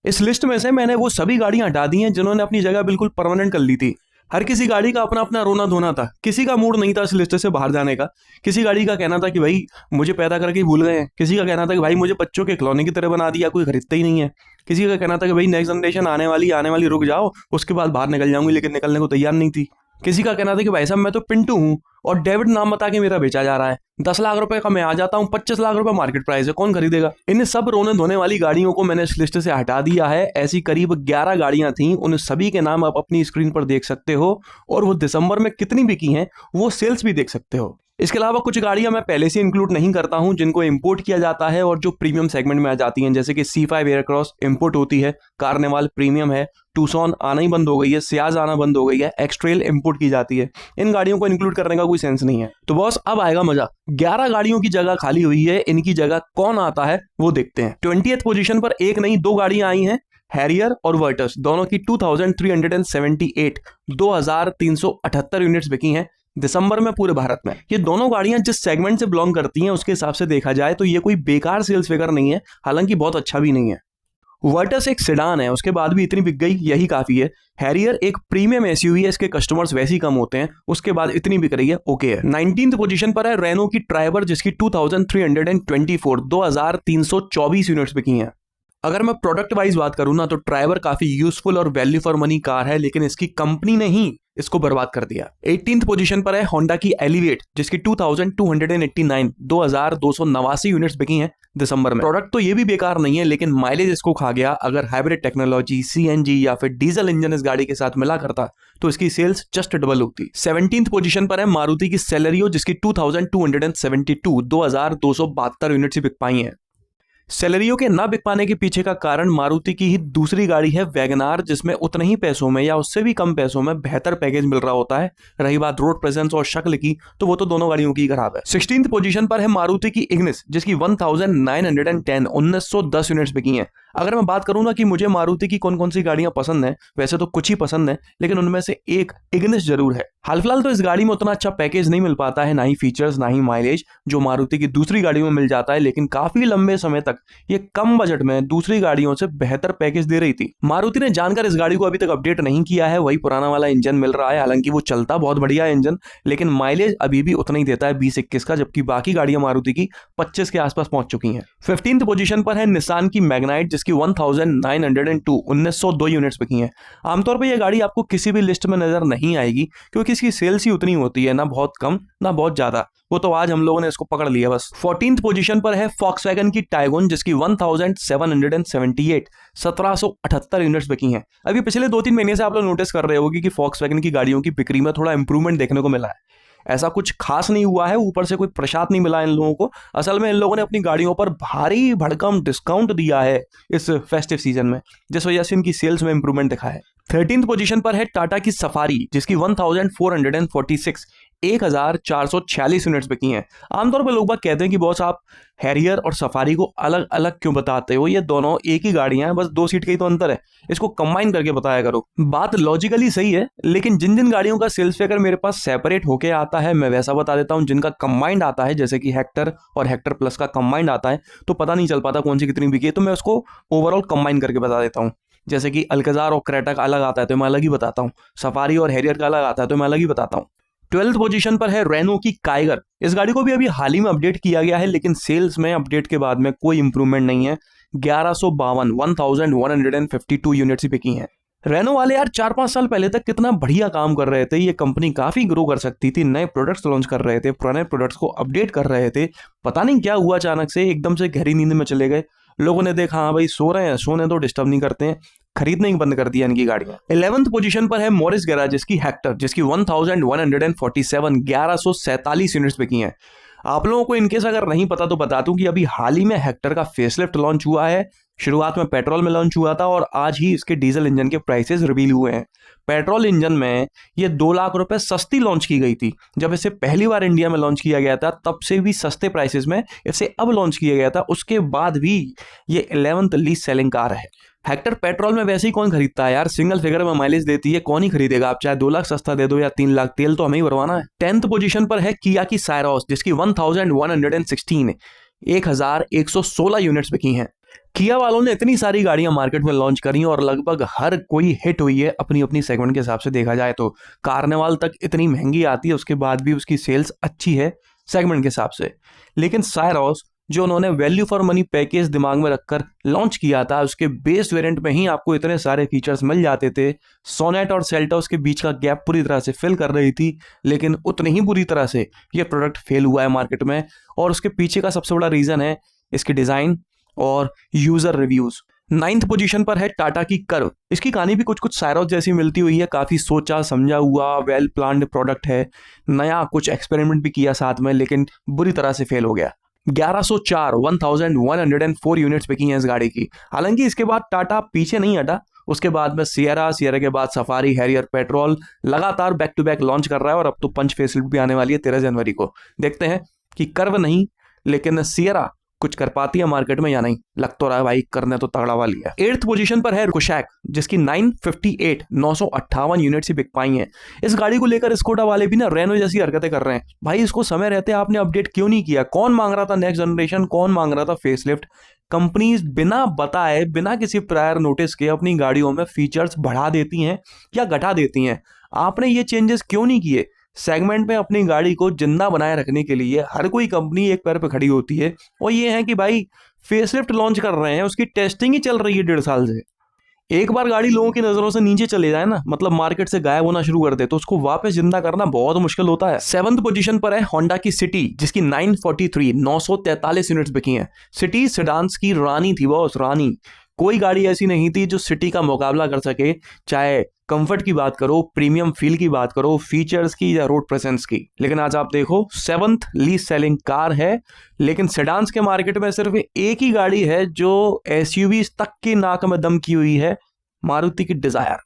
इस लिस्ट में से मैंने वो सभी गाड़ियां हटा दी हैं जिन्होंने अपनी जगह बिल्कुल परमानेंट कर ली थी। हर किसी गाड़ी का अपना अपना रोना धोना था, किसी का मूड नहीं था इस लिस्ट से बाहर जाने का। किसी गाड़ी का कहना था कि भाई मुझे पैदा करके ही भूल गए हैं, किसी का कहना था कि भाई मुझे बच्चों के खिलौने की तरह बना दिया, कोई खरीदता ही नहीं है। किसी का कहना था कि भाई नेक्स्ट जनरेशन आने वाली रुक जाओ, उसके बाद बाहर निकल जाऊंगी, लेकिन निकलने को तैयार नहीं थी। किसी का कहना था कि भाई साहब मैं तो पिंटू हूँ और डेविड नाम बता के मेरा बेचा जा रहा है, 10 लाख रुपए का मैं आ जाता हूँ, 25 लाख रुपए मार्केट प्राइस है, कौन खरीदेगा। इन सब रोने धोने वाली गाड़ियों को मैंने इस लिस्ट से हटा दिया है। ऐसी करीब 11 गाड़ियां थी, उन सभी के नाम आप अपनी स्क्रीन पर देख सकते हो और वो दिसंबर में कितनी बिकी हैं वो सेल्स भी देख सकते हो। इसके अलावा कुछ गाड़ियां मैं पहले से इंक्लूड नहीं करता हूं जिनको इंपोर्ट किया जाता है और जो प्रीमियम सेगमेंट में आ जाती हैं, जैसे कि C5 एयरक्रॉस इंपोर्ट होती है, कार्निवाल प्रीमियम है, टूसॉन आना ही बंद हो गई है, सियाज आना बंद हो गई है, एक्सट्रेल इंपोर्ट की जाती है। इन गाड़ियों को इंक्लूड करने का कोई सेंस नहीं है। तो बॉस अब आएगा मजा। 11 गाड़ियों की जगह खाली हुई है, इनकी जगह कौन आता है वो देखते हैं। 20th पोजीशन पर एक नहीं 2 गाड़ियां आई हैं, हैरियर और वर्टस, दोनों की 2378 यूनिट्स बिकी हैं दिसंबर में पूरे भारत में। ये दोनों गाड़ियां जिस सेगमेंट से बिलोंग करती हैं उसके हिसाब से देखा जाए तो ये कोई बेकार सेल्स फिगर नहीं है, हालांकि बहुत अच्छा भी नहीं है। वर्टस एक सेडान है, उसके बाद भी इतनी बिक गई, यही काफी है। हैरियर एक प्रीमियम एसयूवी है, इसके कस्टमर्स वैसे ही कम होते हैं, उसके बाद इतनी बिक रही है, ओके है। 19th पोजीशन पर है रेनो की ट्राइबर, जिसकी 2324 यूनिट्स बिकी हैं। अगर मैं प्रोडक्ट वाइज बात करूं ना तो ट्राइबर काफी यूजफुल और वैल्यू फॉर मनी कार है, लेकिन इसकी कंपनी ने ही इसको बर्बाद कर दिया। 18th पोजीशन पर है होंडा की एलिवेट, जिसकी 2289 यूनिट्स बिकी हैं दिसंबर में। प्रोडक्ट तो ये भी बेकार नहीं है, लेकिन माइलेज इसको खा गया। अगर हाइब्रिड टेक्नोलॉजी, CNG या फिर डीजल इंजन इस गाड़ी के साथ मिला करता तो इसकी सेल्स जस्ट डबल होती। 17th पोजीशन पर है मारुति की सेलेरियो, जिसकी 2272 यूनिट्स ही बिक पाई हैं। सेलेरियो के ना बिक पाने के पीछे का कारण मारुति की ही दूसरी गाड़ी है वैगनार, जिसमें उतने ही पैसों में या उससे भी कम पैसों में बेहतर पैकेज मिल रहा होता है। रही बात रोड प्रेजेंस और शक्ल की, तो वो तो दोनों गाड़ियों की खराब है। 16th पोजीशन पर है मारुति की इग्निस, जिसकी 1910 यूनिट्स बिकी हैं। अगर मैं बात करूं ना कि मुझे मारुति की कौन कौन सी गाड़ियां पसंद है, वैसे तो कुछ ही पसंद है, लेकिन उनमें से एक इग्निस जरूर है। हाल फिलहाल तो इस गाड़ी में उतना अच्छा पैकेज नहीं मिल पाता है, ना ही फीचर्स ना ही माइलेज जो मारुति की दूसरी गाड़ियों में मिल जाता है, लेकिन काफी लंबे समय तक ये कम बजट में दूसरी गाड़ियों से बेहतर पैकेज दे रही थी। मारुति ने जानकर इस गाड़ी को अभी तक अपडेट नहीं किया है, वही पुराना वाला इंजन मिल रहा है। हालांकि वो चलता बहुत बढ़िया है इंजन, लेकिन माइलेज अभी भी उतना ही देता है 20-21 का, जबकि बाकी गाड़ियां मारुति की 25 के आसपास पहुंच चुकी हैं। 15th पोजीशन पर है निसान की मैग्नाइट, जिसकी 1902 यूनिट्स बिकी हैं। आमतौर पर यह गाड़ी आपको किसी भी लिस्ट में नजर नहीं आएगी, क्योंकि इसकी सेल्स ही उतनी होती है, ना बहुत कम ना बहुत ज्यादा। वो तो आज हम लोगों ने इसको पकड़ लिया बस। 14th पोजीशन पर है फॉक्सवैगन की टाइगोन, जिसकी 1778 यूनिट्स बिकी हैं। अभी पिछले 2-3 महीने से आप लोग नोटिस कर रहे होंगे कि फॉक्सवैगन की गाड़ियों की बिक्री में थोड़ा इंप्रूवमेंट देखने को मिला है। ऐसा कुछ खास नहीं हुआ है, ऊपर से कोई प्रसाद नहीं मिला इन लोगों को। असल में इन लोगों ने अपनी गाड़ियों पर भारी भड़कम डिस्काउंट दिया है इस फेस्टिव सीजन में, जिस वजह से इनकी सेल्स में इंप्रूवमेंट दिखा है। 13th पोजीशन पर है टाटा की सफारी, जिसकी 1446 यूनिट्स बिकी हैं। आमतौर पर लोग बात कहते हैं कि बॉस आप हैरियर और सफारी को अलग अलग क्यों बताते हो, ये दोनों एक ही गाड़ियां हैं, बस 2 सीट का ही तो अंतर है, इसको कंबाइन करके बताया करो। बात लॉजिकली सही है, लेकिन जिन जिन गाड़ियों का सेल्स फिगर मेरे पास सेपरेट होके आता है मैं वैसा बता देता हूं। जिनका कंबाइंड आता है, जैसे कि हेक्टर और हेक्टर प्लस का कंबाइंड आता है, तो पता नहीं चल पाता कौन सी कितनी बिकी है, तो मैं उसको ओवरऑल कंबाइन करके बता देता हूँ। जैसे कि अल्कजार और क्रेटा का अलग आता है तो मैं अलग ही बताता हूँ, सफारी और हैरियर का अलग आता है तो मैं अलग ही बताता हूँ। 12th पोजीशन पर है रेनो की काइगर। इस गाड़ी को भी अभी हाल ही में अपडेट किया गया है, लेकिन सेल्स में अपडेट के बाद में कोई इंप्रूवमेंट नहीं है। 1152 यूनिट्स ही बिकी हैं। रेनो वाले यार 4-5 साल पहले तक कितना बढ़िया काम कर रहे थे, ये कंपनी काफी ग्रो कर सकती थी, नए प्रोडक्ट्स लॉन्च कर रहे थे, पुराने प्रोडक्ट्स को अपडेट कर रहे थे। पता नहीं क्या हुआ, अचानक से एकदम से गहरी नींद में चले गए। लोगों ने देखा हाँ भाई सो रहे हैं, सोने तो डिस्टर्ब नहीं करते हैं, खरीदने ही बंद कर दिया इनकी गाड़ियां। 11th पोजीशन पर है मॉरिस गैराज, जिसकी हेक्टर, जिसकी 1147 यूनिट्स बिकी हैं। आप लोगों को इनकेस अगर नहीं पता तो बता दूं कि अभी हाल ही में हेक्टर का फेसलिफ्ट लॉन्च हुआ है। शुरुआत में पेट्रोल में लॉन्च हुआ था और आज ही इसके डीजल इंजन के प्राइसेस रिवील हुए हैं। पेट्रोल इंजन में ये 2 लाख रुपए सस्ती लॉन्च की गई थी। जब इसे पहली बार इंडिया में लॉन्च किया गया था तब से भी सस्ते प्राइसेस में इसे अब लॉन्च किया गया था, उसके बाद भी ये 11th लीस्ट सेलिंग कार है। हेक्टर पेट्रोल में वैसे ही कौन खरीदता है यार, सिंगल फिगर में माइलेज देती है, कौन ही खरीदेगा। आप चाहे 2 लाख सस्ता दे दो या 3 लाख, तेल तो हमें ही भरवाना है। 10th पोजीशन पर है किया की सायरोस, जिसकी 1116 1116 यूनिट्स बिकी हैं। किया वालों ने इतनी सारी गाड़ियां मार्केट में लॉन्च करी और लगभग हर कोई हिट हुई है अपनी अपनी सेगमेंट के हिसाब से देखा जाए तो। कार्निवाल तक इतनी महंगी आती है, उसके बाद भी उसकी सेल्स अच्छी है सेगमेंट के हिसाब से। लेकिन सायरोस जो उन्होंने वैल्यू फॉर मनी पैकेज दिमाग में रखकर लॉन्च किया था, उसके बेस वेरिएंट में ही आपको इतने सारे फीचर्स मिल जाते थे। सोनेट और सेल्टोस के बीच का गैप पूरी तरह से फिल कर रही थी, लेकिन उतनी ही बुरी तरह से ये प्रोडक्ट फेल हुआ है मार्केट में। और उसके पीछे का सबसे बड़ा रीजन है इसकी डिजाइन और यूजर रिव्यूज। 9th पोजीशन पर है टाटा की कर्व। इसकी कहानी भी कुछ कुछ सायरोस जैसी मिलती हुई है, काफी सोचा समझा हुआ वेल प्लान्ड प्रोडक्ट है, नया कुछ एक्सपेरिमेंट भी किया साथ में, लेकिन बुरी तरह से फेल हो गया। 1104 यूनिट्स बिकी हैं इस गाड़ी की। हालांकि इसके बाद टाटा पीछे नहीं हटा, उसके बाद में सियरा के बाद सफारी, हैरियर, पेट्रोल लगातार बैक टू बैक लॉन्च कर रहा है। और अब तो पंच फेसलिफ्ट भी आने वाली है 13 जनवरी को। देखते हैं कि कर्व नहीं लेकिन सियरा कुछ कर पाती है मार्केट में या नहीं। लग तो रहा है भाई करने तो तगड़ा वाली है। 8th पोजीशन पर है कुशैक, जिसकी 958 यूनिट्स ही बिक पाई हैं। इस गाड़ी को लेकर स्कोडा वाले भी ना रेनो जैसी हरकतें कर रहे हैं। भाई इसको समय रहते आपने अपडेट क्यों नहीं किया? कौन मांग रहा था नेक्स्ट जनरेशन, कौन मांग रहा था फेसलिफ्ट? कंपनीज बिना बताए, बिना किसी प्रायर नोटिस के अपनी गाड़ियों में फीचर्स बढ़ा देती हैं या घटा देती हैं। आपने ये चेंजेस क्यों नहीं किए? सेगमेंट में अपनी गाड़ी को जिंदा बनाए रखने के लिए हर कोई कंपनी एक पैर पे खड़ी होती है, और ये है कि भाई फेसलिफ्ट लॉन्च कर रहे हैं, उसकी टेस्टिंग ही चल रही है 1.5 साल से। एक बार गाड़ी लोगों की नजरों से नीचे चले जाए ना, मतलब मार्केट से गायब होना शुरू कर दे, तो उसको वापस जिंदा करना बहुत मुश्किल होता है। 7th पोजीशन पर है होंडा की सिटी, जिसकी 943 यूनिट्स बिकी हैं। सिटी सेडान्स की रानी थी बॉस, रानी। कोई गाड़ी ऐसी नहीं थी जो सिटी का मुकाबला कर सके, चाहे कंफर्ट की बात करो, प्रीमियम फील की बात करो, फीचर्स की या रोड प्रेजेंस की। लेकिन आज आप देखो 7th लीस्ट सेलिंग कार है, लेकिन सेडान्स के मार्केट में सिर्फ एक ही गाड़ी है जो एसयूवी तक की नाक में दम की हुई है, मारुति की डिजायर।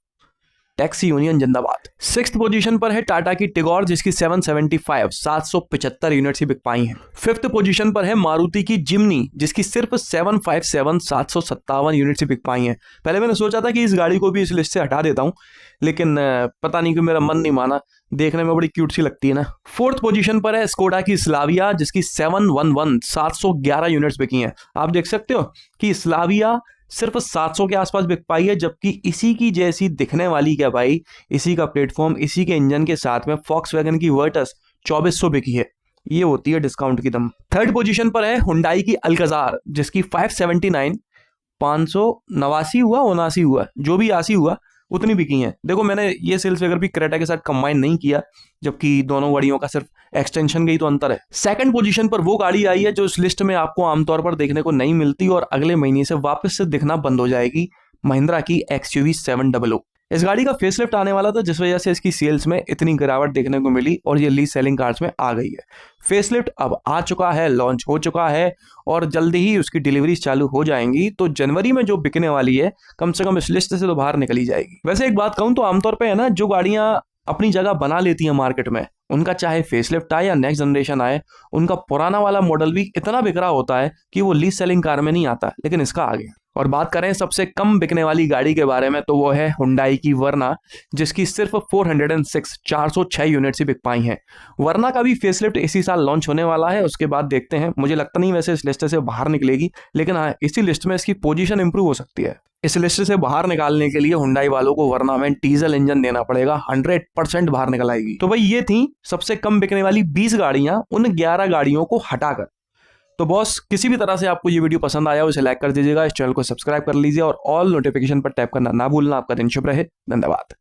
टैक्सी यूनियन जिंदाबाद। 6th पोजीशन पर है टाटा की टिगोर, जिसकी 775 यूनिट्स ही बिक पाई हैं। 5th पोजीशन पर है मारुति की जिम्नी, जिसकी सिर्फ 757 यूनिट्स ही बिक पाई हैं। पहले मैंने सोचा था कि इस गाड़ी को भी इस लिस्ट से हटा देता हूं, लेकिन पता नहीं क्यों मेरा मन नहीं माना, देखने में बड़ी क्यूट सी लगती है ना। 4th पोजीशन पर है स्कोडा की स्लाविया, जिसकी 711 यूनिट्स बिकी हैं। आप देख सकते हो कि स्लाविया सिर्फ 700 के आसपास बिक पाई है, जबकि इसी की जैसी दिखने वाली क्या भाई, इसी का प्लेटफॉर्म, इसी के इंजन के साथ में फॉक्सवैगन की वर्टस 2400 बिकी है। ये होती है डिस्काउंट की दम। 3rd पोजीशन पर है हुंडई की अल्काजार, जिसकी 579 हुआ 79 हुआ, जो भी 80 हुआ, उतनी बिकी हैं। देखो मैंने ये सेल्स फिगर भी क्रेटा के साथ कंबाइन नहीं किया, जबकि दोनों गाड़ियों का सिर्फ एक्सटेंशन का ही तो अंतर है। 2nd पोजीशन पर वो गाड़ी आई है जो इस लिस्ट में आपको आमतौर पर देखने को नहीं मिलती और अगले महीने से वापस से दिखना बंद हो जाएगी, महिंद्रा की XUV 700। इस गाड़ी का फेसलिफ्ट आने वाला था, जिस वजह से इसकी सेल्स में इतनी गिरावट देखने को मिली और ये लीस्ट सेलिंग कार्ड्स में आ गई है। फेसलिफ्ट अब आ चुका है, लॉन्च हो चुका है और जल्दी ही उसकी डिलीवरीज चालू हो जाएंगी। तो जनवरी में जो बिकने वाली है, कम से कम इस लिस्ट से तो बाहर निकली जाएगी। वैसे एक बात कहूं तो आमतौर पर है ना, जो गाड़ियां अपनी जगह बना लेती हैं मार्केट में, उनका चाहे फेसलिफ्ट आए या नेक्स्ट जनरेशन आए, उनका पुराना वाला मॉडल भी इतना बिक रहा होता है कि वो लीस्ट सेलिंग कार में नहीं आता, लेकिन इसका आ गया। और बात करें सबसे कम बिकने वाली गाड़ी के बारे में, तो वो है हुंडई की वर्ना, जिसकी सिर्फ 406 यूनिट्स ही बिक पाई हैं। वर्ना का भी फेसलिफ्ट इसी साल लॉन्च होने वाला है, उसके बाद देखते हैं। मुझे लगता नहीं वैसे इस लिस्ट से बाहर निकलेगी, लेकिन हाँ, इसी लिस्ट में इसकी पोजीशन इंप्रूव हो सकती है। इस लिस्ट से बाहर निकालने के लिए हुंडई वालों को वर्ना में डीजल इंजन देना पड़ेगा, 100% बाहर निकल आएगी। तो भाई ये थी सबसे कम बिकने वाली 20 गाड़ियां, उन 11 गाड़ियों को हटाकर। तो बॉस, किसी भी तरह से आपको ये वीडियो पसंद आया हो इसे लाइक कर दीजिएगा, इस चैनल को सब्सक्राइब कर लीजिए और ऑल नोटिफिकेशन पर टैप करना ना भूलना। आपका दिन शुभ रहे, धन्यवाद।